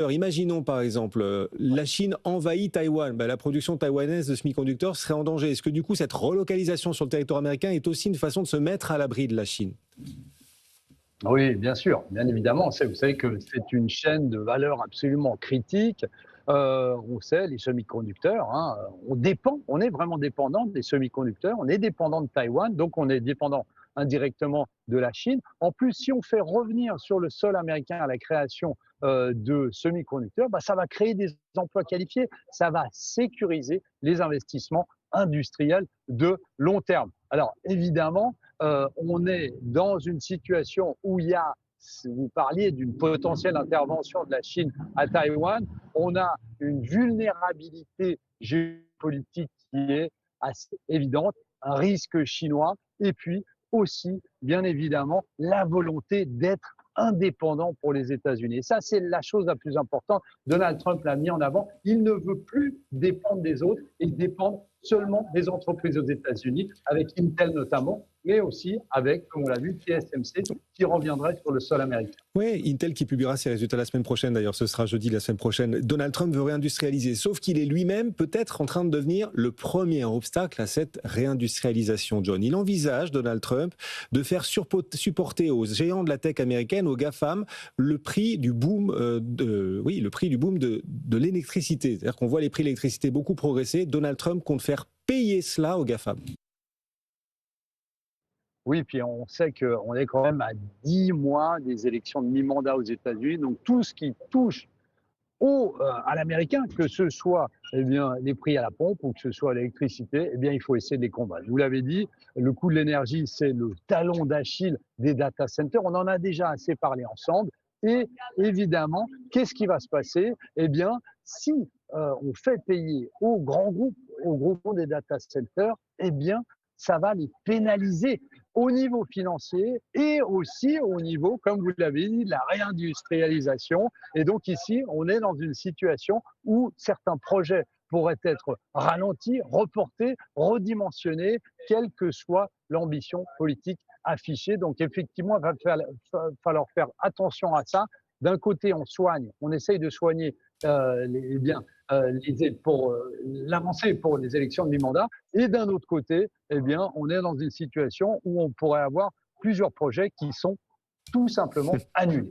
Alors, imaginons par exemple, la Chine envahit Taïwan, la production taïwanaise de semi-conducteurs serait en danger. Est-ce que du coup cette relocalisation sur le territoire américain est aussi une façon de se mettre à l'abri de la Chine? Oui, bien sûr, bien évidemment. Vous savez que c'est une chaîne de valeur absolument critique. On sait, les semi-conducteurs, hein, on est vraiment dépendant des semi-conducteurs, on est dépendant de Taïwan, donc on est dépendant indirectement de la Chine. En plus, si on fait revenir sur le sol américain à la création de semi-conducteurs, ça va créer des emplois qualifiés, ça va sécuriser les investissements industriels de long terme. Alors évidemment, on est dans une situation où il y a, vous parliez d'une potentielle intervention de la Chine à Taïwan, on a une vulnérabilité géopolitique qui est assez évidente, un risque chinois, et puis aussi, bien évidemment, la volonté d'être indépendant pour les États-Unis. Et ça, c'est la chose la plus importante. Donald Trump l'a mis en avant. Il ne veut plus dépendre des autres et dépendre seulement des entreprises aux États-Unis, avec Intel notamment, mais aussi avec, comme on l'a vu, TSMC, qui reviendrait sur le sol américain. Oui, Intel qui publiera ses résultats la semaine prochaine, d'ailleurs ce sera jeudi la semaine prochaine. Donald Trump veut réindustrialiser, sauf qu'il est lui-même peut-être en train de devenir le premier obstacle à cette réindustrialisation, John. Il envisage, Donald Trump, de faire supporter aux géants de la tech américaine, aux GAFAM, le prix du boom, de l'électricité. C'est-à-dire qu'on voit les prix de l'électricité beaucoup progresser. Donald Trump compte faire payer cela aux GAFAM. Oui, puis on sait qu'on est quand même à 10 mois des élections de mi-mandat aux États-Unis, donc tout ce qui touche à l'américain, que ce soit les prix à la pompe ou que ce soit l'électricité, il faut essayer de les combattre. Vous l'avez dit, le coût de l'énergie, c'est le talon d'Achille des data centers. On en a déjà assez parlé ensemble. Et évidemment, qu'est-ce qui va se passer? Si on fait payer aux grands groupes, aux gros groupes des data centers, ça va les pénaliser au niveau financier et aussi au niveau, comme vous l'avez dit, de la réindustrialisation. Et donc ici, on est dans une situation où certains projets pourraient être ralentis, reportés, redimensionnés, quelle que soit l'ambition politique affichée. Donc effectivement, il va falloir faire attention à ça. D'un côté, on soigne, on essaye de soigner pour l'avancée pour les élections de mi-mandat. Et d'un autre côté, on est dans une situation où on pourrait avoir plusieurs projets qui sont tout simplement annulés.